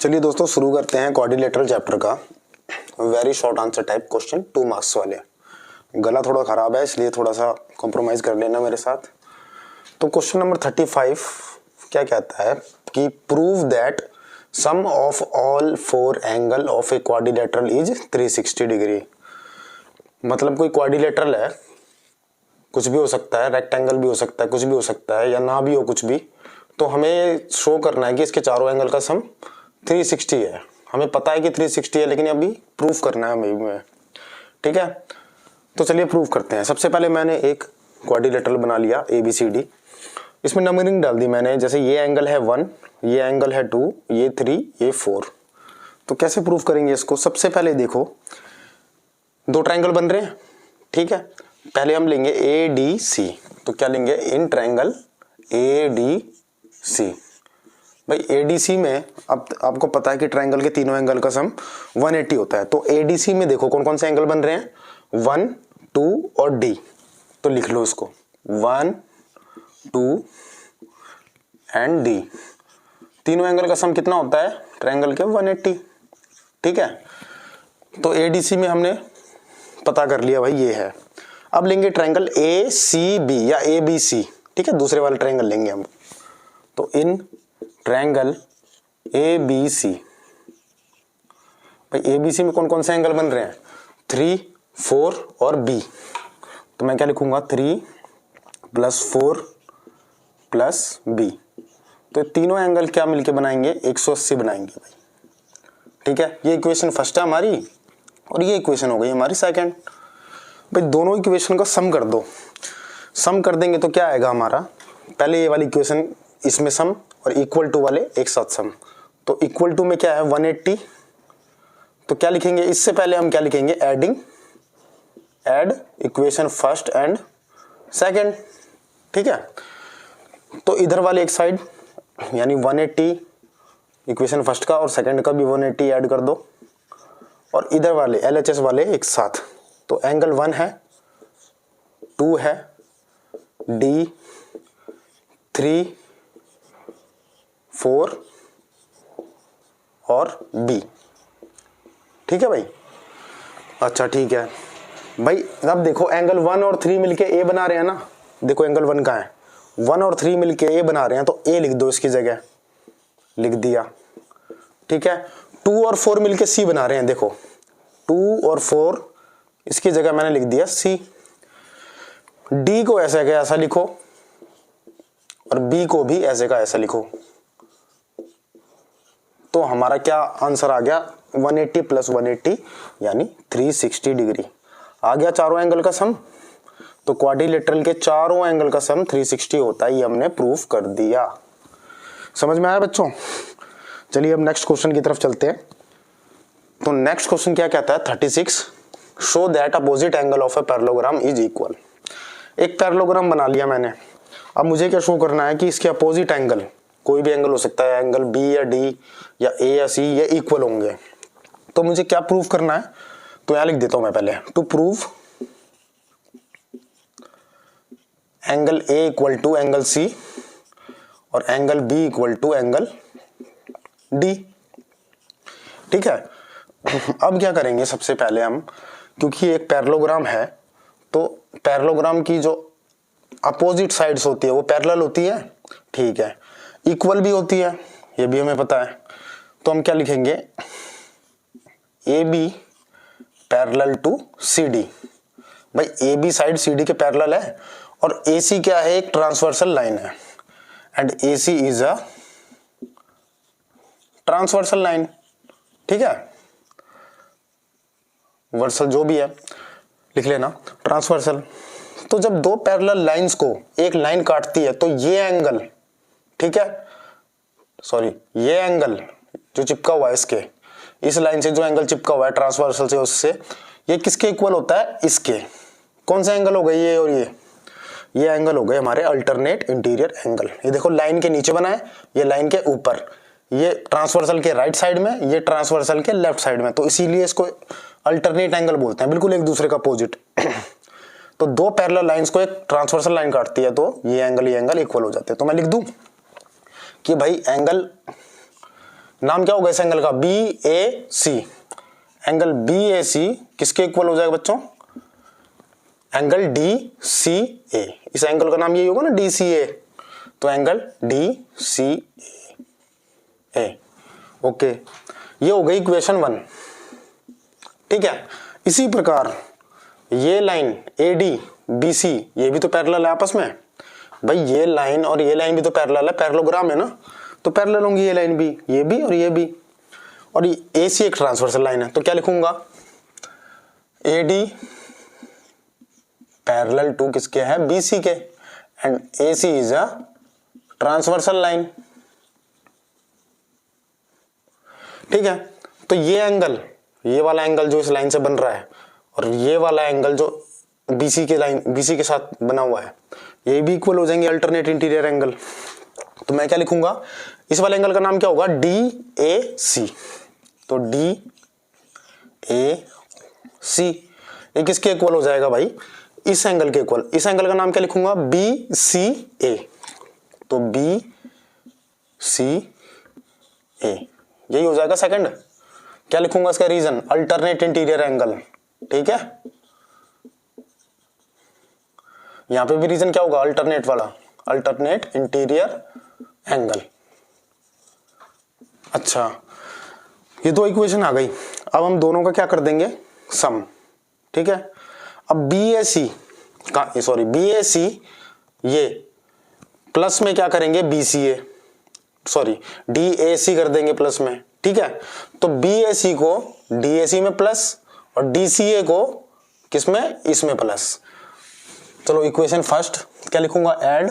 चलिए दोस्तों शुरू करते हैं क्वाड्रिलेटरल चैप्टर का very short answer type question 2 marks वाले। गला थोड़ा खराब है इसलिए थोड़ा सा कॉम्प्रोमाइज कर लेना मेरे साथ। तो क्वेश्चन नंबर 35 क्या कहता है कि prove that sum of all four angle of a quadrilateral is 360 degree. मतलब कोई क्वाड्रिलेटरल है, कुछ भी हो सकता है, रेक्टेंगल भी हो सकता है, कुछ भी हो सकता है या ना भी हो कुछ भी, तो हमें शो करना है कि इसके चारों एंगल का सम 360 है। हमें पता है कि 360 है लेकिन अभी प्रूफ करना है हमें, ठीक है। तो चलिए प्रूफ करते हैं। सबसे पहले मैंने एक क्वाड्रिलेटरल बना लिया ABCD, इसमें नंबरिंग डाल दी मैंने। जैसे ये एंगल है 1, ये एंगल है 2, ये 3, ये 4। तो कैसे प्रूफ करेंगे इसको? सबसे पहले देखो दो ट्रायंगल बन रहे हैं, ठीक है। पहले हम लेंगे ADC। तो क्या लेंगे? In triangle ADC। भाई ADC में अब आपको पता है कि ट्रायंगल के तीनों एंगल का सम 180 होता है। तो ADC में देखो कौन कौन से एंगल बन रहे हैं, 1, 2 और D। तो लिख लो इसको 1, 2 एंड D। तीनों एंगल का सम कितना होता है ट्रायंगल के? 180, ठीक है। तो ADC में हमने पता कर लिया भाई ये है। अब लेंगे ट्रायंगल ACB या ABC, ठीक है, दूसरे वाले ट्रायंगल लेंगे हम। तो इन ट्रायंगल ABC, भाई ABC में कौन कौन से एंगल बन रहे हैं? 3, 4 और B। तो मैं क्या लिखूंगा? 3 + 4 + B। तो तीनों एंगल क्या मिलके बनाएंगे? 180 बनाएंगे भाई, ठीक है। ये इक्वेशन फर्स्ट है हमारी और ये इक्वेशन हो गई हमारी सेकंड। भाई दोनों इक्वेशन का सम कर दो। सम कर देंगे तो क्या आएगा हमारा? पहले ये वाली इक्वेशन, इसमें सम और इक्वल टू वाले एक साथ सम। तो इक्वल टू में क्या है? 180। तो क्या लिखेंगे? इससे पहले हम क्या लिखेंगे? Add equation first and second, ठीक है। तो इधर वाले एक साइड यानी 180 इक्वेशन फर्स्ट का और सेकंड का भी 180 ऐड कर दो, और इधर वाले LHS वाले एक साथ। तो एंगल 1 है, 2 है, D, 3, 4 और B, ठीक है भाई। अच्छा ठीक है भाई। अब देखो एंगल 1 और 3 मिलके A बना रहे हैं ना। देखो एंगल 1 का है, 1 और 3 मिलके A बना रहे हैं, तो A लिख दो इसकी जगह, लिख दिया, ठीक है। 2 और 4 मिलके C बना रहे हैं, देखो 2 और 4 इसकी जगह मैंने लिख दिया C। D को ऐसे का ऐसा लिखो और B को भी ऐसे का ऐसा लिखो। तो हमारा क्या आंसर आ गया? 180 + 180 यानी 360 डिग्री आ गया चारों एंगल का सम। तो क्वाड्रिलेटरल के चारों एंगल का सम 360 होता है, ये हमने प्रूफ कर दिया। समझ में आया बच्चों? चलिए अब नेक्स्ट क्वेश्चन की तरफ चलते हैं। तो नेक्स्ट क्वेश्चन क्या कहता है? 36 show that opposite angle of a parallelogram is equal. एक पैरेललोग्राम बना लिया मैंने। अब मुझे क्या शो करना है कि इसके अपोजिट एंगल, कोई भी एंगल हो सकता है, एंगल B या D या A या C, ये इक्वल होंगे। तो मुझे क्या प्रूव करना है? तो यहां लिख देता हूं मैं पहले, to prove angle A = angle C और एंगल B = एंगल D, ठीक है। अब क्या करेंगे? सबसे पहले हम, क्योंकि एक पैरेललोग्राम है तो पैरेललोग्राम की जो अपोजिट साइड्स होती है वो पैरेलल होती है, ठीक है, इक्वल भी होती है, ये भी हमें पता है। तो हम क्या लिखेंगे? AB parallel to CD। भाई AB साइड CD के पैरेलल है और AC क्या है? एक ट्रांसवर्सल लाइन है, and AC is a transversal line, ठीक है। वर्सल जो भी है लिख लेना, ट्रांसवर्सल। तो जब दो पैरेलल लाइंस को एक लाइन काटती है तो ये एंगल, ठीक है, सॉरी ये एंगल जो चिपका हुआ है इसके, इस लाइन से जो एंगल चिपका हुआ है ट्रांसवर्सल से, उससे ये किसके इक्वल होता है? इसके। कौन सा एंगल हो गए? ये और ये एंगल हो गए हमारे अल्टरनेट इंटीरियर एंगल। ये देखो लाइन के नीचे बना है, ये लाइन के ऊपर, ये ट्रांसवर्सल के राइट साइड में, ये ट्रांसवर्सल के लेफ्ट साइड में। तो इसीलिए इसको अल्टरनेट एंगल बोलते हैं, बिल्कुल एक दूसरे का अपोजिट। तो दो पैरेलल लाइंस को एक ट्रांसवर्सल लाइन काटती है तो ये एंगल इक्वल हो जाते हैं। तो मैं लिख दूं कि भाई एंगल नाम क्या होगा इस एंगल का, B A C. Angle B A सी किसके इक्वल हो जाएगा बच्चों, एंगल डी सी ए। इस एंगल का नाम यही होगा ना, डी सी ए। तो एंगल डी सी ए। ओके, ये हो गई इक्वेशन 1। ठीक है, इसी प्रकार ये line A D B C ये भी तो पैरेलल है आपस में। भाई ये लाइन और ये लाइन भी तो पैरेलल है, पैरेललोग्राम है ना, तो पैरेलल होंगी ये लाइन भी, ये भी और ये भी। और ए सी एक ट्रांसवर्सल लाइन है, तो क्या लिखूंगा, ए डी पैरेलल टू किसके है, बी सी के, and A C is a transversal line. ठीक है, तो ये एंगल, ये वाला एंगल जो इस लाइन से बन रहा है और ये वाला एंगल जो बीसी के लाइन, बीसी के साथ बना हुआ है, ये भी इक्वल हो जाएंगे, अल्टरनेट इंटीरियर एंगल। तो मैं क्या लिखूंगा, इस वाले एंगल का नाम क्या होगा, डी ए सी। तो डी ए सी ये किसके इक्वल हो जाएगा भाई, इस एंगल के इक्वल। इस एंगल का नाम क्या लिखूंगा, बी सी ए। तो बी सी ए यही हो जाएगा सेकंड। क्या लिखूंगा इसका रीजन, अल्टरनेट इंटीरियर एंगल। ठीक है, यहां पे भी रीजन क्या होगा, अल्टरनेट वाला, अल्टरनेट इंटीरियर एंगल। अच्छा, ये दो इक्वेशन आ गई। अब हम दोनों का क्या कर देंगे, सम। ठीक है, अब बी ए सी का, सॉरी बी ए सी ये प्लस में क्या करेंगे, B C A, sorry D A C कर देंगे प्लस में। ठीक है, तो बी ए सी को डी ए सी में प्लस और डी सी ए को किसमें, इसमें प्लस। चलो इक्वेशन फर्स्ट क्या लिखूंगा, add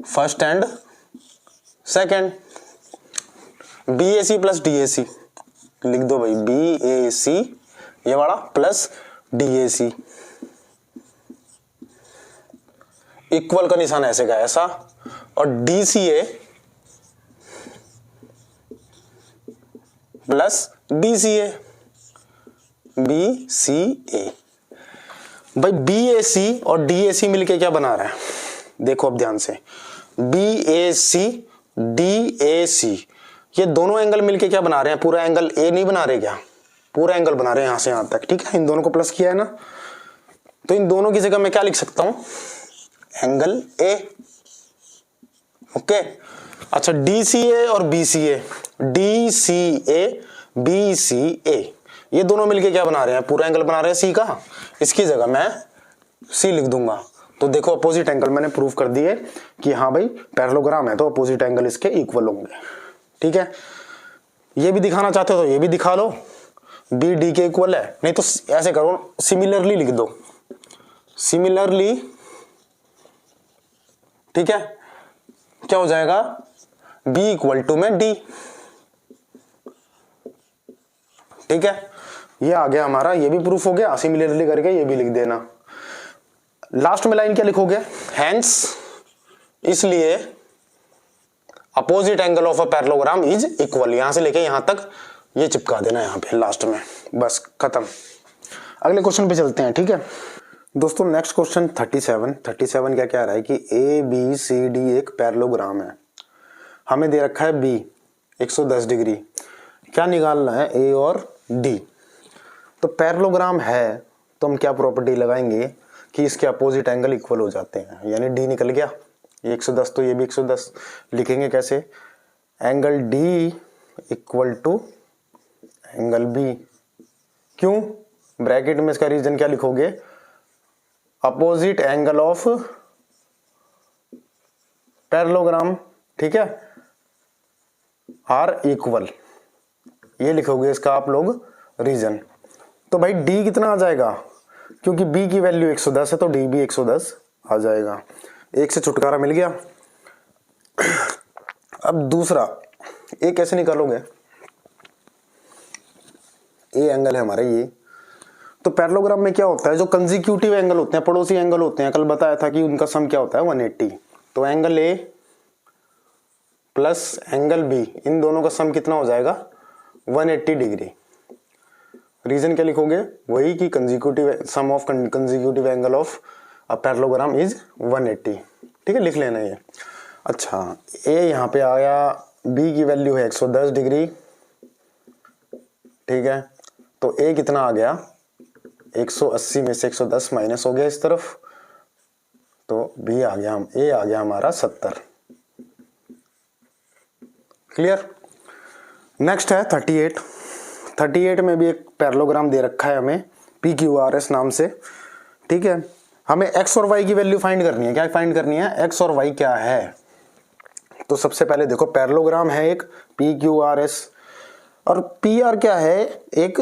first and second, B A C plus D A C लिख दो भाई, बी ए सी ये वाला plus D A C. Equal का निशान ऐसे का ऐसा, और D C A plus B C A, B C A. भाई बी ए सी और डी ए सी मिलके क्या बना रहा है, देखो अब ध्यान से, B A C D A C ये दोनों एंगल मिलके क्या बना रहे हैं, पूरा एंगल ए नहीं बना रहे क्या, पूरा एंगल बना रहे हैं यहां से यहां तक। ठीक है, इन दोनों को प्लस किया है ना, तो इन दोनों की जगह मैं क्या लिख सकता हूं, एंगल ए। ओके, अच्छा डी सी ए और B C A, D C A B C A ये दोनों मिलके क्या बना रहे हैं, पूरा एंगल बना रहे हैं सी का। इसकी जगह मैं सी लिख दूंगा। तो देखो अपोजिट एंगल मैंने प्रूव कर दिए कि हाँ भाई पैरेललोग्राम है तो अपोजिट एंगल इसके इक्वल होंगे। ठीक है, ये भी दिखाना चाहते हो तो ये भी दिखा लो, बी डी के इक्वल है, नहीं तो ऐसे करो सिमिलरली लिख दो, सिमिलरली। ठीक है, क्या हो जाएगा, बी इक्वल टू में डी। ठीक है, ये आ गया हमारा, ये भी प्रूफ हो गया, सिमिलरली करके ये भी लिख देना। लास्ट में लाइन क्या लिखोगे, हेंस इसलिए opposite angle of a parallelogram is equal, यहां से लेके यहां तक ये चिपका देना यहां पे लास्ट में, बस खत्म। अगले क्वेश्चन पे चलते हैं। ठीक है दोस्तों, नेक्स्ट क्वेश्चन 37 क्या कह रहा है कि ए बी सी डी एक पैरेललोग्राम है, हमें दे रखा है बी 110 डिग्री, क्या निकालना है ए और डी। तो पैरेललोग्राम है तो हम क्या प्रॉपर्टी लगाएंगे कि इसके अपोजिट एंगल इक्वल हो जाते हैं, यानी डी निकल गया, ये 110 तो ये भी 110। लिखेंगे कैसे, angle D equal to angle B. क्यों, ब्रैकेट में इसका रीजन क्या लिखोगे, अपोजिट एंगल ऑफ पैरेललोग्राम। ठीक है, आर इक्वल, ये लिखोगे इसका आप लोग रीजन। तो भाई डी कितना आ जाएगा, क्योंकि बी की वैल्यू 110 है तो डी भी 110 आ जाएगा। एक से छुटकारा मिल गया। अब दूसरा, ए कैसे निकालोगे, ए एंगल है हमारा ये। तो पैरेललोग्राम में क्या होता है, जो कंसेक्यूटिव एंगल होते हैं, पड़ोसी एंगल होते हैं, कल बताया था कि उनका सम क्या होता है 180। तो angle A plus angle B, इन दोनों का सम कितना हो जाएगा 180 डिग्री। रीजन क्या लिखोगे, वही कि consecutive sum of consecutive angle of a parallelogram is 180। ठीक है, लिख लेना ये। अच्छा, ए यहाँ पे आया बी की वैल्यू है 110 डिग्री, ठीक है, तो ए कितना आ गया 180 में से 110 माइनस हो गया इस तरफ, तो बी आ गया, ए आ गया हमारा 70। क्लियर। नेक्स्ट है 38। 38 में भी एक पैरेललोग्राम दे रखा है हमें पी क्यू आर एस नाम से, ठीक है। हमें एक्स और वाई की वैल्यू फाइंड करनी है। क्या फाइंड करनी है? एक्स और वाई क्या है। तो सबसे पहले देखो पैरेललोग्राम है एक पी क्यू आर एस, और पी आर क्या है? एक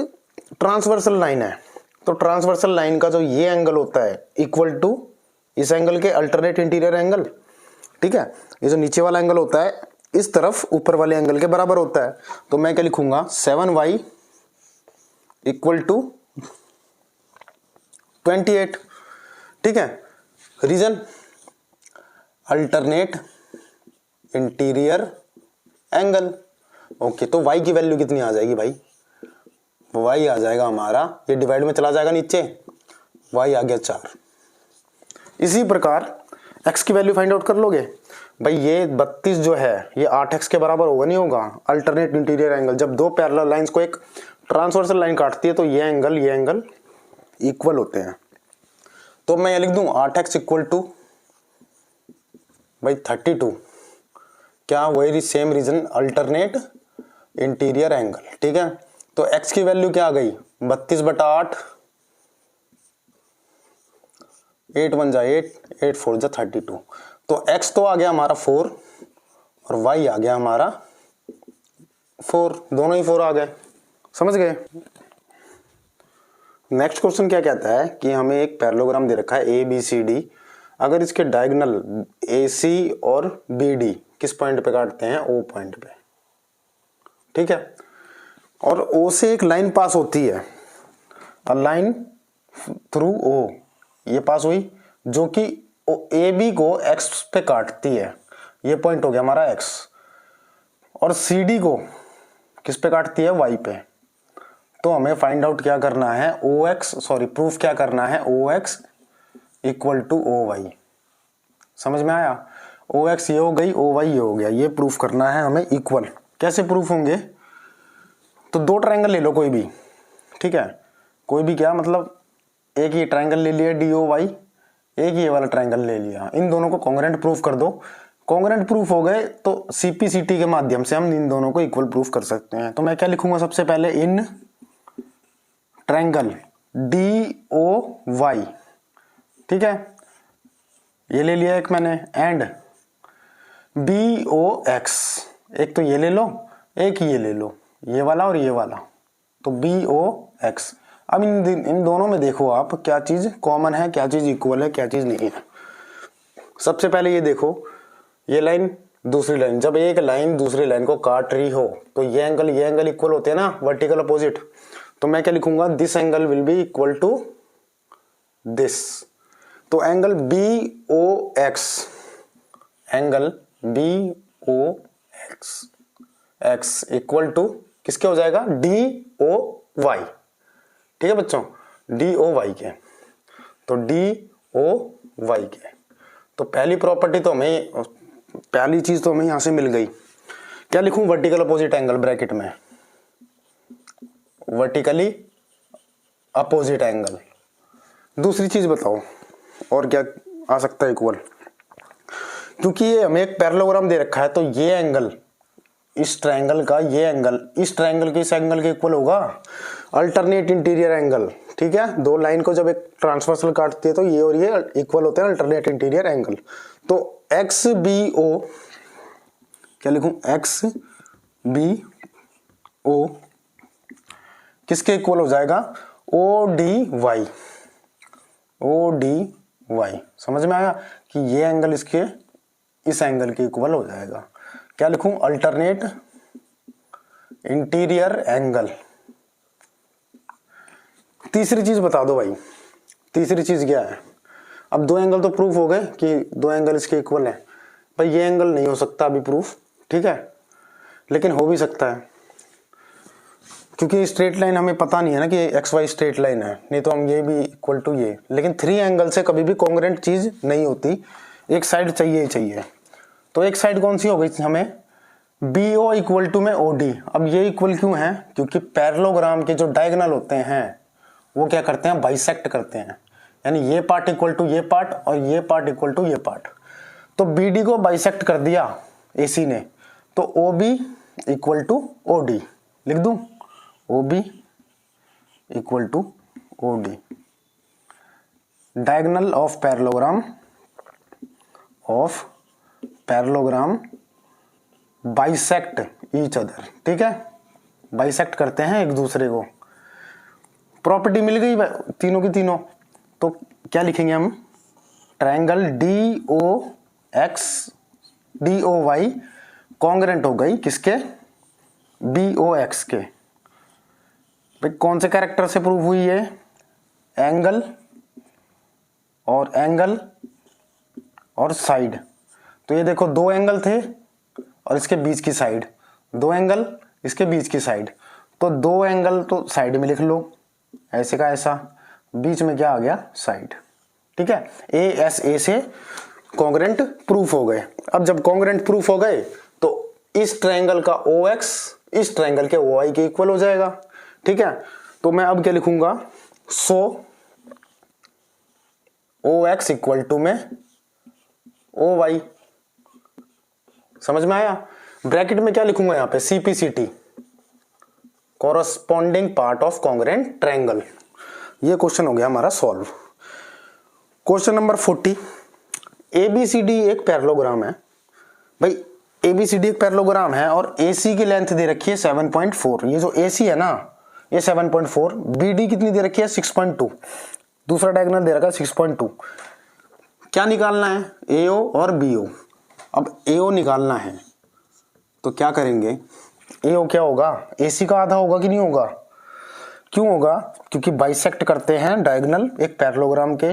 ट्रांसवर्सल लाइन है। तो ट्रांसवर्सल लाइन का जो ये एंगल होता है इक्वल टू इस एंगल के अल्टरनेट इंटीरियर एंगल, ठीक है। ये जो नीचे वाला एंगल होता है इस तरफ ऊपर वाले एंगल के बराबर होता है। तो मैं क्या लिखूंगा 7y इक्वल टू 28, ठीक है। Reason alternate interior angle. Okay, तो y की वैल्यू कितनी आ जाएगी भाई? y आ जाएगा हमारा, ये डिवाइड में चला जाएगा नीचे, y आ गया 4। इसी प्रकार x की वैल्यू फाइंड आउट कर लोगे भाई। ये 32 जो है ये 8x के बराबर होगा, नहीं होगा? अल्टरनेट इंटीरियर एंगल, जब दो पैरेलल लाइंस को एक ट्रांसवर्सल लाइन काटती है तो ये एंगल इक्वल होते हैं। तो मैं ये लिख दूं 8x इक्वल टू भाई 32, क्या वही same reason alternate interior angle, ठीक है। तो x की वैल्यू क्या आ गई 32/8, 8 1 जा 8, 8 4 जा 32। तो x तो आ गया हमारा 4 और y आ गया हमारा 4, दोनों ही 4 आ गए, समझ गए। नेक्स्ट क्वेश्चन क्या कहता है कि हमें एक पैरेललोग्राम दे रखा है ए बी सी डी, अगर इसके डायगोनल ए सी और बी डी किस पॉइंट पे काटते हैं? ओ पॉइंट पे, ठीक है। और ओ से एक लाइन पास होती है, अ लाइन थ्रू ओ, ये पास हुई जो कि ए बी को एक्स पे काटती है, ये पॉइंट हो गया हमारा एक्स, और सी डी को किस पे काटती है? वाई पे। तो हमें फाइंड आउट क्या करना है? ओ एक्स, सॉरी प्रूफ क्या करना है? O X equal to O Y. समझ में आया? ओ एक्स ये हो गई, ओ वाई ये हो गया, ये प्रूफ करना है हमें इक्वल। कैसे प्रूफ होंगे? तो दो ट्रायंगल ले लो कोई भी, ठीक है। कोई भी क्या मतलब, एक ये ट्रायंगल ले लिया डी ओ वाई, एक ये वाला ट्रायंगल ले लिया, इन दोनों को कॉन्ग्रुएंट प्रूफ कर दो। कॉन्ग्रुएंट प्रूफ हो गए तो सीपीसीटी के माध्यम से हम इन दोनों को इक्वल प्रूफ कर सकते हैं। तो मैं क्या लिखूंगा सबसे पहले? In triangle D O Y, ठीक है, ये ले लिया एक मैंने, एंड बी ओ एक्स, एक तो ये ले लो, एक ये ले लो, ये वाला और ये वाला, तो बी ओ एक्स। अब इन दोनों में देखो आप क्या चीज कॉमन है, क्या चीज इक्वल है, क्या चीज नहीं है। सबसे पहले ये देखो, ये लाइन दूसरी लाइन, जब एक लाइन दूसरी लाइन को काट रही हो तो ये एंगल इक्वल होते हैं ना, वर्टिकल अपोजिट। तो मैं क्या लिखूंगा? This angle will be equal to this. तो angle B O X, angle B O X X equal to किसके हो जाएगा? डी ओ वाई, ठीक है बच्चों, डी ओ वाई के। तो डी ओ वाई के, तो पहली प्रॉपर्टी तो हमें, पहली चीज तो हमें यहां से मिल गई। क्या लिखूं? वर्टिकल अपोजिट एंगल ब्रैकेट में, वर्टिकली अपोजिट एंगल। दूसरी चीज बताओ और क्या आ सकता है इक्वल? क्योंकि ये हमें एक पैरेललोग्राम दे रखा है तो ये एंगल इस ट्रायंगल का, ये एंगल इस ट्रायंगल के इस एंगल के इक्वल होगा, अल्टरनेट इंटीरियर एंगल, ठीक है। दो लाइन को जब एक ट्रांसवर्सल काटती है तो ये और ये इक्वल होते हैं, अल्टरनेट इंटीरियर एंगल। तो एक्स बी ओ, क्या लिखूं? एक्स बी ओ किसके इक्वल हो जाएगा? O D Y, O D Y. समझ में आया कि ये एंगल इसके इस एंगल के इक्वल हो जाएगा। क्या लिखूं? Alternate interior angle. तीसरी चीज बता दो भाई, तीसरी चीज क्या है? अब दो एंगल तो प्रूफ हो गए कि दो एंगल इसके इक्वल है, पर ये एंगल नहीं हो सकता अभी प्रूफ, ठीक है, लेकिन हो भी सकता है क्योंकि स्ट्रेट लाइन हमें पता नहीं है ना कि एक्स वाई स्ट्रेट लाइन है, नहीं तो हम ये भी इक्वल टू ये। लेकिन थ्री एंगल से कभी भी कॉन्ग्रुएंट चीज नहीं होती, एक साइड चाहिए ही चाहिए। तो एक साइड कौन सी हो गई हमें? बी ओ इक्वल टू में ओ डी। अब ये इक्वल क्यों है? क्योंकि पैरेललोग्राम के जो डायगोनल होते हैं वो क्या करते हैं? बाइसेक्ट करते हैं, यानी ये पार्ट इक्वल टू ये पार्ट और ये पार्ट इक्वल टू ये पार्ट। तो बी डी को बाइसेक्ट कर दिया एसी ने, तो O B equal to O D लिख दूं, O B equal to O D. Diagonal of parallelogram bisect each other, ठीक है, बाइसेक्ट करते हैं एक दूसरे को। प्रॉपर्टी मिल गई तीनों की तीनों, तो क्या लिखेंगे हम? Triangle D O X D O Y congruent हो गई किसके? बी ओ एक्स के। भाई कौन से कैरेक्टर से प्रूव हुई है? एंगल और साइड। तो ये देखो दो एंगल थे और इसके बीच की साइड, दो एंगल इसके बीच की साइड, तो दो एंगल तो साइड में लिख लो, ऐसे का ऐसा, बीच में क्या आ गया? साइड, ठीक है। ए एस ए से कॉन्ग्रेंट प्रूफ हो गए। अब जब कॉन्ग्रेंट प्रूफ हो गए तो इस ट्रायंगल का ओ एक्स इस ट्रायंगल के ओ वाई के इक्वल हो जाएगा, ठीक है। तो मैं अब क्या लिखूंगा? सो ओ एक्स इक्वल टू में ओ वाई, समझ में आया? ब्रैकेट में क्या लिखूंगा यहाँ पे? CPCT, corresponding part of congruent triangle. ये क्वेश्चन हो गया हमारा सॉल्व। क्वेश्चन नंबर 40, ABCD एक पैरेललोग्राम है। भाई ABCD एक पैरेललोग्राम है और AC की लेंथ दे रखी है 7.4। ये जो AC है ना ये 7.4, BD कितनी दे रखी है? 6.2, दूसरा डायगोनल दे रखा है 6.2। क्या निकालना है? AO और BO। अब AO निकालना है तो क्या करेंगे? AO क्या होगा? AC का आधा होगा कि नहीं होगा? क्यों होगा? क्योंकि बाइसेक्ट करते हैं डायगोनल, एक पैरेललोग्राम के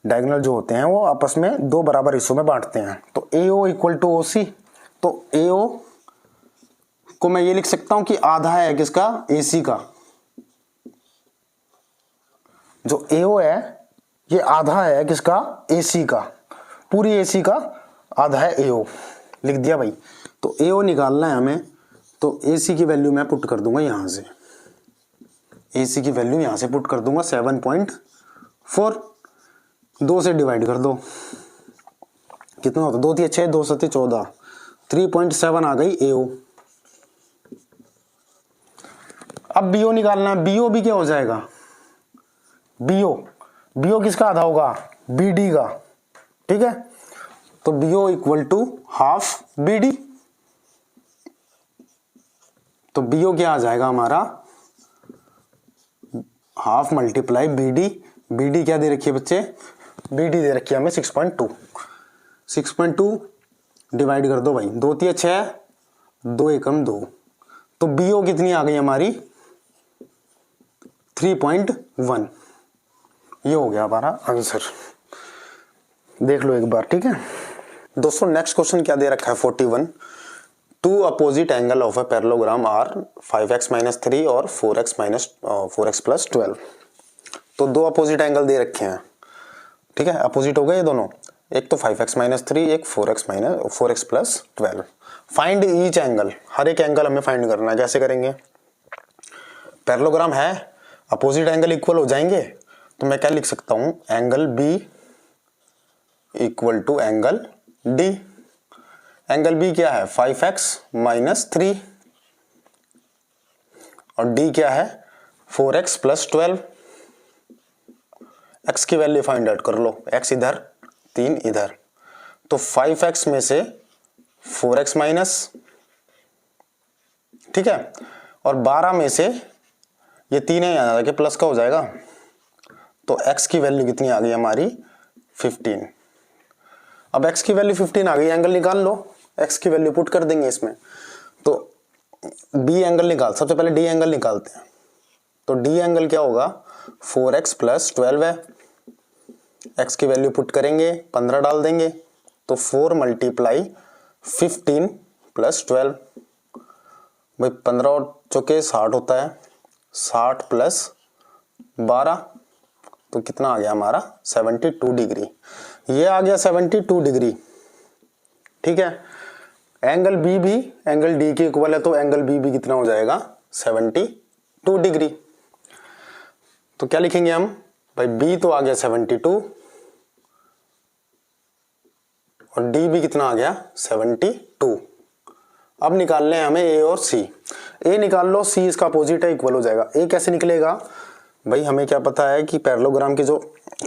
डायगोनल जो होते हैं वो आपस में दो बराबर हिस्सों में बांटते हैं। तो AO इक्वल टू OC, तो AO को मैं ये लिख सकता हूं कि आधा है किसका? AC का। जो AO है ये आधा है किसका? AC का। पूरी AC का आधा है AO, लिख दिया भाई। तो AO निकालना है हमें, तो AC की वैल्यू मैं पुट कर दूंगा यहां से, AC की वैल्यू यहां से पुट कर दूंगा 7.4, 2 से डिवाइड कर दो, कितना होता? 2 × 6 2 × 7 14, 3.7 आ गई AO। अब BO निकालना है। BO भी क्या हो जाएगा? BO किसका आधा होगा? BD का, ठीक है। तो BO equal to half BD। तो BO क्या आ जाएगा हमारा? Half multiply BD। BD क्या दे रखी है बच्चे? BD दे रखी है हमें 6.2। 6.2 डिवाइड कर दो भाई, 2 × 6 2 × 2, तो BO कितनी आ गई हमारी? 3.1। ये हो गया हमारा आंसर, देख लो एक बार, ठीक है दोस्तों। नेक्स्ट क्वेश्चन क्या दे रखा है? 41, two opposite angle of a parallelogram are 5x-3 और 4x + 12। तो दो अपोजिट एंगल दे रखे हैं, ठीक है, अपोजिट हो गए ये दोनों, एक तो 5x-3, एक 4x + 12। फाइंड ईच एंगल, हर एक एंगल हमें फाइंड करना है। कैसे करेंगे? पैरेललोग्राम है, अपोजिट एंगल इक्वल हो जाएंगे, तो मैं क्या लिख सकता हूं? Angle B equal to angle D। Angle B क्या है? 5x-3 और D क्या है? 4x + 12। x की वैल्यू फाइंड आउट कर लो, x इधर 3 इधर, तो 5x में से 4x माइनस, ठीक है, और 12 में से ये 3 है यहाँ के प्लस का हो जाएगा, तो x की वैल्यू कितनी आ गई हमारी? 15। अब x की वैल्यू 15 आ गई, एंगल निकाल लो, x की वैल्यू पुट कर देंगे इसमें, तो B एंगल निकाल, सबसे पहले D एंगल निकालते हैं। तो D एंगल क्या होगा? 4x + 12 है, x की वैल्यू पुट करेंगे, 15 डाल देंगे, तो 4 × 15 + 12, भाई 15 और चौके 60 होता है, 60 + 12, तो कितना आ गया हमारा? 72 डिग्री। ये आ गया 72 डिग्री, ठीक है। एंगल बी भी एंगल डी के इक्वल है, तो एंगल बी भी कितना हो जाएगा 72 डिग्री। तो क्या लिखेंगे हम भाई, बी तो आ गया 72 और डी भी कितना आ गया 72। अब निकालने हैं हमें ए और सी। ए निकाल लो, सी इसका अपोजिट है, इक्वल हो जाएगा। ए कैसे निकलेगा भाई, हमें क्या पता है कि पैरेललोग्राम के जो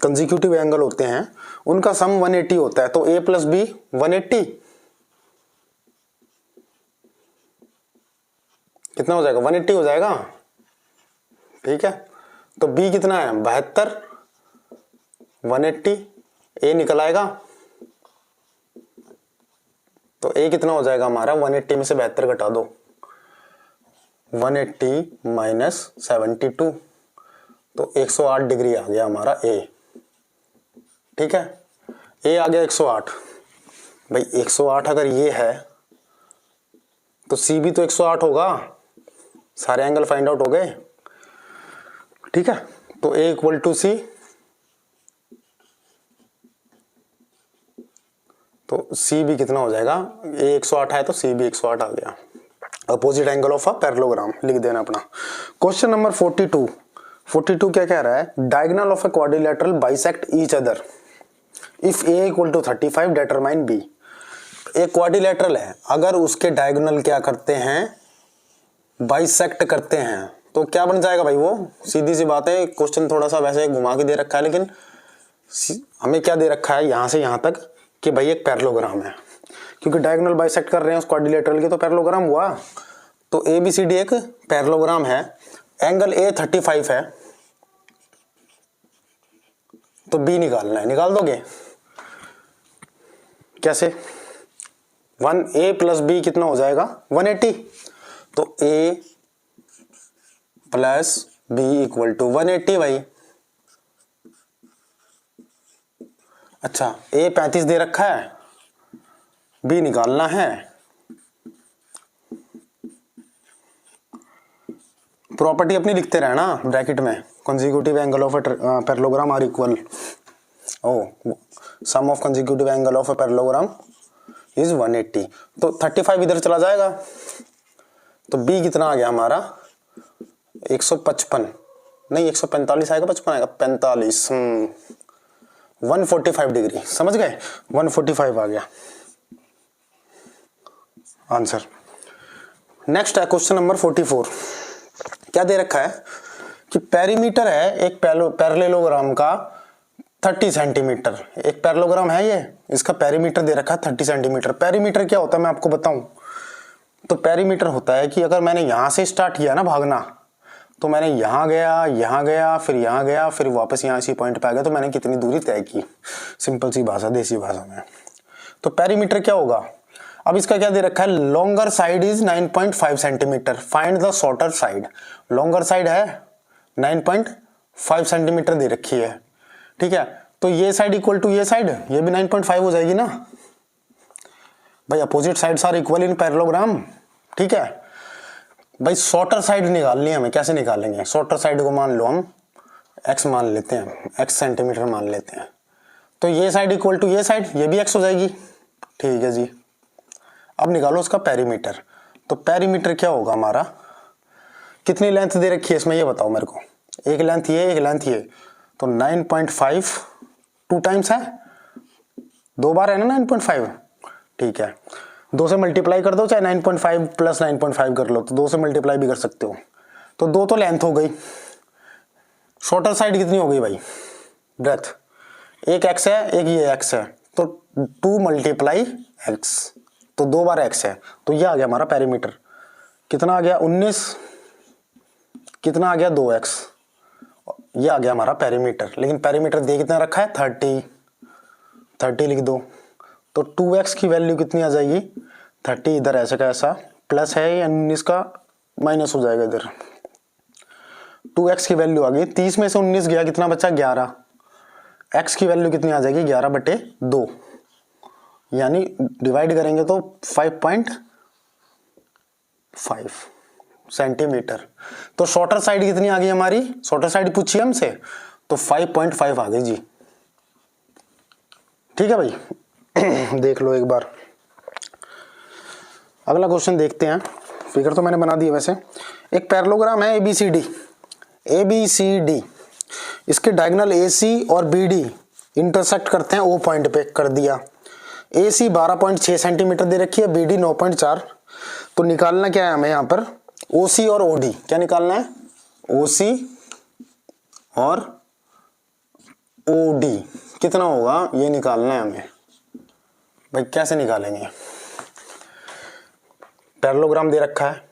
कंसेक्यूटिव एंगल होते हैं उनका सम 180 होता है, तो ए प्लस बी 180 कितना हो जाएगा 180 हो जाएगा। ठीक है, तो बी कितना है 72, 180 ए निकल आएगा, तो ए कितना हो जाएगा हमारा 180 में से 72 घटा दो, 180 माइनस 72, तो 108 डिग्री आ गया हमारा ए। ठीक है, ए आ गया 108। भाई 108 अगर ये है तो सी भी तो 108 होगा, सारे एंगल फाइंड आउट हो गए। ठीक है, तो ए इक्वल टू सी, तो सी भी कितना हो जाएगा, ए 108 है तो सी भी 108 आ गया। Opposite angle of a parallelogram लिख देना अपना। क्वेश्चन नंबर 42 क्या कह रहा है, diagonal of a quadrilateral bisect each other if A equal to 35 determine B. एक क्वाड्रिलेटरल है, अगर उसके डायगोनल क्या करते हैं, बाइसेक्ट करते हैं, तो क्या बन जाएगा भाई, वो सीधी सी बात है। क्वेश्चन थोड़ा सा वैसे घुमा के दे रखा है, लेकिन हमें क्या दे रखा है यहां से यहां तक कि भाई एक पैरेललोग्राम है, क्योंकि डायगोनल बाइसेक्ट कर रहे हैं उस क्वाड्रिलेटरल के, तो पैरेललोग्राम हुआ। तो एबीसीडी एक पैरेललोग्राम है, एंगल ए 35 है, तो बी निकालना है। निकाल दोगे कैसे, 1a प्लस बी कितना हो जाएगा 180, तो a plus B equal to 180 भाई। अच्छा, a 35 दे रखा है, b निकालना है। प्रॉपर्टी अपनी लिखते रहना ब्रैकेट में, consecutive angle of a parallelogram are equal, sum of consecutive angle of a parallelogram is 180, तो 35 इधर चला जाएगा, तो b कितना आ गया हमारा 155, नहीं 145 आएगा, 55 आएगा, 45, 145 डिग्री, समझ गए, 145 आ गया आंसर। नेक्स्ट है क्वेश्चन नंबर 44। क्या दे रखा है कि पेरीमीटर है एक पैरेललोग्राम का 30 सेंटीमीटर, एक पैरेललोग्राम है ये, इसका पेरीमीटर दे रखा है 30 सेंटीमीटर। पेरीमीटर क्या होता है मैं आपको बताऊं, तो पेरीमीटर होता है कि अगर मैंने यहां से स्टार्ट किया ना भागना, तो मैंने यहां गया फिर यहां गया फिर वापस यहां इसी पॉइंट पे आ गया, तो मैंने कितनी दूरी तय की, सिंपल सी भाषा, देसी भाषा में। तो पेरीमीटर क्या होगा, अब इसका क्या दे रखा है, longer side is 9.5 centimetre, find the shorter side. Longer side है 9.5 सेंटीमीटर दे रखी है। ठीक है, तो ये साइड इक्वल टू ये साइड, ये भी 9.5 हो जाएगी ना भाई, opposite sides are equal in parallelogram. ठीक है भाई, शॉर्टर साइड निकालनी है हमें, कैसे निकालेंगे, शॉर्टर साइड को मान लो हम x मान लेते हैं, x सेंटीमीटर मान लेते हैं, तो ये साइड इक्वल टू ये साइड, ये भी x हो जाएगी। ठीक है जी, अब निकालो उसका पेरीमीटर। तो पेरीमीटर क्या होगा हमारा, कितनी लेंथ दे रखी है इसमें ये बताओ मेरे को, एक लेंथ ये एक लेंथ ये, तो 9.5 2 टाइम्स है, 2 बार है ना 9.5। ठीक है, 2 से मल्टीप्लाई कर दो, चाहे 9.5 प्लस 9.5 कर लो, तो 2 से मल्टीप्लाई भी कर सकते हो, तो 2 तो लेंथ हो गई। शॉर्टर साइड कितनी हो गई भाई, ब्रेथ, एक x है एक ये x है, तो 2 मल्टीप्लाई x, तो 2 बार x है, तो ये आ गया हमारा पेरीमीटर। कितना आ गया 19, कितना आ गया 2x, ये आ गया हमारा पेरीमीटर। लेकिन पेरीमीटर दे कितना रखा है 30 लिख दो, तो 2x की वैल्यू कितनी आ जाएगी 30, इधर ऐसे का ऐसा प्लस है, या 19 का माइनस हो जाएगा इधर, 2x की वैल्यू आ गई, 30 में से 19 गया, कितना बचा 11, x की वैल्यू कितनी आ जाएगी 11/2, यानी डिवाइड करेंगे तो 5.5 सेंटीमीटर। तो शॉर्टर साइड कितनी आ गई हमारी, शॉर्टर साइड पूछी हमसे, तो 5.5 आ गई जी। ठीक है भाई, देख लो एक बार। अगला क्वेश्चन देखते हैं। फिगर तो मैंने बना दी है वैसे। एक पैरेललोग्राम है ABCD, इसके डायगोनल AC और BD इंटरसेक्ट करते हैं O पॉइंट पे, कर दिया। AC 12.6 सेंटीमीटर दे रखी है, BD 9.4। तो निकालना क्या है हमें यहाँ पर, OC और OD। क्या निकालना है, OC और OD कितना होगा ये निकालना है हमें। भाई कैसे निकालेंगे, पैरेललोग्राम दे रखा है,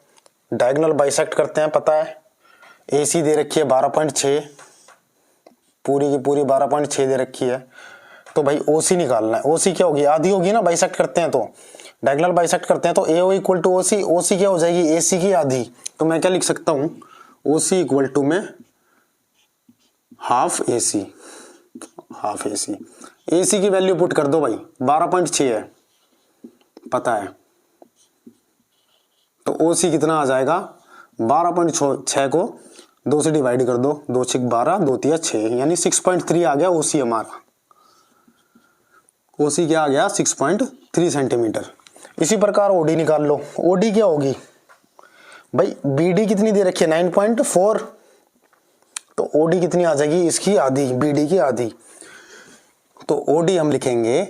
डायगोनल बाइसेक्ट करते हैं, पता है AC दे रखी है 12.6, पूरी की पूरी 12.6 दे रखी है। तो भाई OC निकालना है। OC क्या होगी, आधी होगी ना, बाइसेक्ट करते हैं तो, डायगोनल बाइसेक्ट करते हैं तो AO equal to OC, OC क्या हो जाएगी, AC की आधी। तो मैं क्या लिख सकता हूं, OC इक्वल टू में हाफ AC। AC की वैल्यू पुट कर दो भाई, 12.6 है पता है, तो OC कितना आ जाएगा, 12.6 को 2 से डिवाइड कर दो, 2 6 12, 2 3 6, यानी 6.3 आ गया OC हमारा। OC क्या आ गया, 6.3 सेंटीमीटर। इसी प्रकार OD निकाल लो। OD क्या होगी भाई, BD कितनी दे रखी है 9.4, तो OD कितनी आ जाएगी, इसकी आधी, BD की आधी। तो OD हम लिखेंगे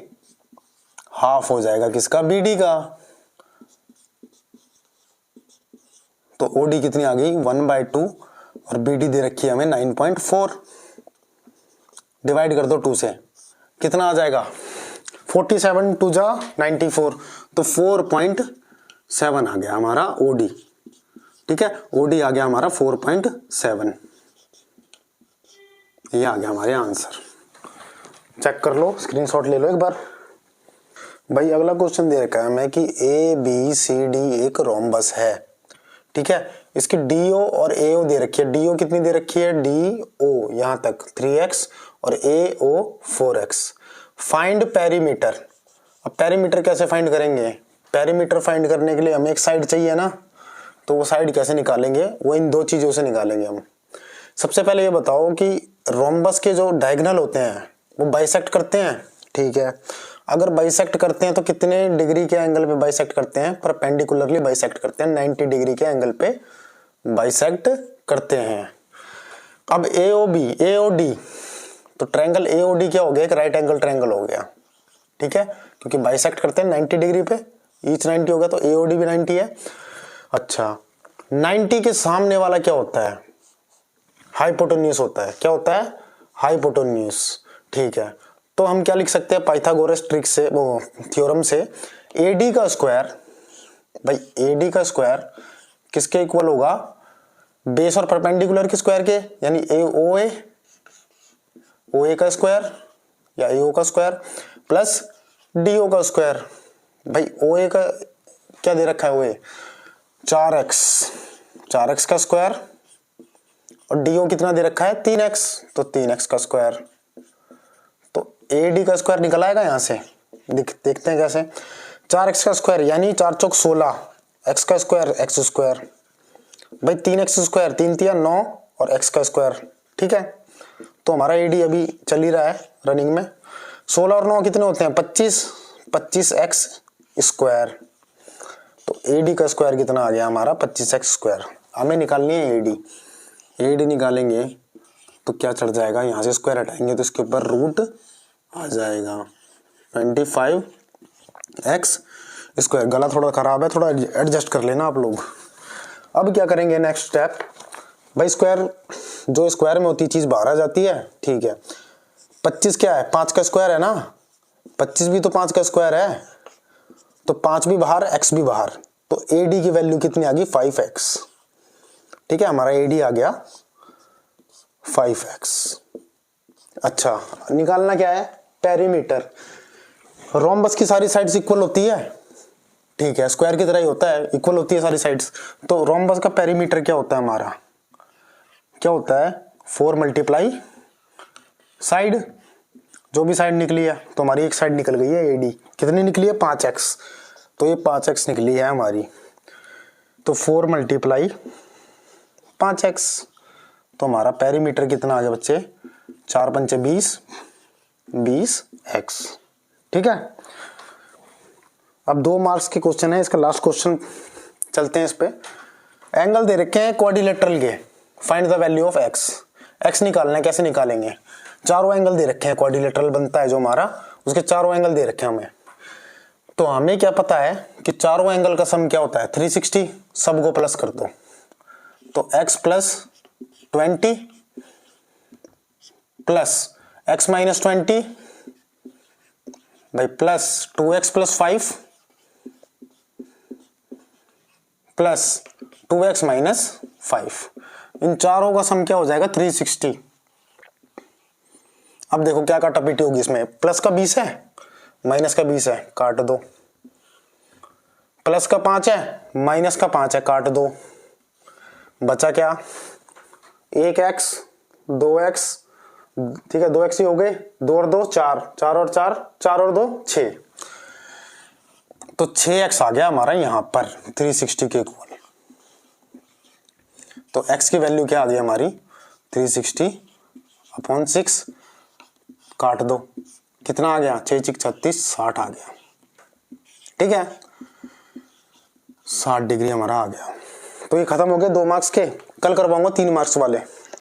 हाफ हो जाएगा किसका, BD का। तो OD कितनी आ गई 1/2 और BD दे रखी है हमें 9.4। डिवाइड कर दो 2 से, कितना आ जाएगा 47 2 जा 94, तो 4.7 आ गया हमारा OD। ठीक है, OD आ गया हमारा 4.7। ये आ गया हमारे आंसर। चेक कर लो, स्क्रीनशॉट ले लो एक बार। भाई अगला क्वेश्चन दे रखा है हमें कि ABCD एक रोम्बस है। ठीक है, इसकी DO और AO दे रखी है। DO कितनी दे रखी है, DO यहां तक 3x और AO 4x। Find perimeter. अब पेरीमीटर कैसे फाइंड करेंगे, पेरीमीटर फाइंड करने के लिए हमें एक साइड चाहिए ना, तो वो साइड कैसे निकालेंगे, वो इन दो चीजों से निकालेंगे हम। सबसे पहले ये बताओ कि रोम्बस के जो डायगोनल होते हैं वो बाइसेक्ट करते हैं। ठीक है, अगर बाइसेक्ट करते हैं तो कितने डिग्री के एंगल पे बाइसेक्ट करते हैं, परपेंडिकुलरली बाइसेक्ट करते हैं, 90 डिग्री के एंगल पे बाइसेक्ट करते हैं। अब AOD, तो ट्रायंगल AOD क्या हो गया, एक राइट एंगल ट्रायंगल हो गया। ठीक है, क्योंकि बाइसेक्ट करते हैं 90 डिग्री पे, ईच 90 होगा तो AOD भी 90 है। अच्छा, 90 के सामने वाला क्या होता है, हाइपोटेन्यूज होता है। क्या होता है, हाइपोटेन्यूज। ठीक है, तो हम क्या लिख सकते हैं, पाइथागोरस ट्रिक से, वो थ्योरम से, AD का स्क्वायर, भाई AD का स्क्वायर किसके इक्वल होगा, बेस और परपेंडिकुलर के स्क्वायर के, यानी OA का स्क्वायर या AO का स्क्वायर प्लस DO का स्क्वायर। भाई OA का क्या दे रखा है, OA 4x का स्क्वायर और DO कितना दे रखा है 3x, तो 3x का स्क्वायर। तो AD का स्क्वायर निकल आएगा यहां से, देखते हैं कैसे। 4x का स्क्वायर यानी 4 चौक 16, x का स्क्वायर x स्क्वायर, भाई 3x स्क्वायर 3 3 9 और x का स्क्वायर। ठीक है, तो हमारा AD अभी चल ही रहा है रनिंग में। 16 और 9 कितने होते हैं 25x स्क्वायर। तो AD का स्क्वायर कितना आ गया हमारा 25x स्क्वायर। हमें निकालनी है AD निकालेंगे तो क्या चढ़ जाएगा, यहाँ से स्क्वायर हटाएंगे तो इसके ऊपर रूट आ जाएगा 25x स्क्वायर। गला थोड़ा खराब है, थोड़ा एडजस्ट कर लेना आप लोग। अब क्या करेंगे, नेक्स्ट स्टेप, भाई स्क्वायर, जो स्क्वायर में होती चीज बाहर आ जाती है। ठीक है, 25 क्या है, 5 का स्क्वायर है ना, 25 भी तो 5 का स्क्वायर है, तो 5 भी बाहर x भी बाहर, तो AD की वैल्यू कितनी आ गई 5x। ठीक है, हमारा AD आ गया 5x। अच्छा, निकालना क्या है, पेरीमीटर। रोम्बस की सारी साइड्स इक्वल होती है। ठीक है, स्क्वायर की तरह ही होता है, इक्वल होती है सारी साइड्स। तो रोम्बस का पेरीमीटर क्या होता है हमारा, क्या होता है 4 मल्टीप्लाई साइड, जो भी साइड निकली है। तो हमारी एक साइड निकल गई है AD, कितनी निकली है 5x, तो ये 5x निकली है हमारी। तो 4 मल्टीप्लाई 5x, तो हमारा पेरीमीटर कितना आ गया बच्चे, 4 पंचे 20x। ठीक है, अब 2 मार्क्स के क्वेश्चन है, इसका लास्ट क्वेश्चन चलते हैं इस पे। एंगल दे रखे हैं क्वाड्रिलेटरल के, find the value of x. X निकालना है, कैसे निकालेंगे? चारों एंगल दे रखे हैं, क्वाड्रिलेटरल बनता है जो हमारा, उसके चारों एंगल दे रखे हैं हमें। तो हमें क्या पता है कि चारों एंगल का सम क्या होता है 360, सब को प्लस कर दो। तो x plus 20 plus x minus 20 भाई plus 2x plus 5 plus 2x minus 5, इन चारों का सम क्या हो जाएगा 360। अब देखो क्या काटापीटी होगी इसमें, प्लस का 20 है माइनस का 20 है, काट दो। प्लस का 5 है माइनस का 5 है, काट दो। बचा क्या? 1x 2x, ठीक है 2x ही हो गए, 2 और 2 4, 4 और 4, 4 और 2 6, तो 6x आ गया हमारा यहां पर 360 के इक्वल। तो x की वैल्यू क्या आ गई हमारी 360/6, काट दो, कितना आ गया 6 6 36 60 आ गया। ठीक है 60 डिग्री हमारा आ गया। तो ये खत्म हो गए 2 मार्क्स के, कल करवाऊंगा 3 मार्क्स वाले।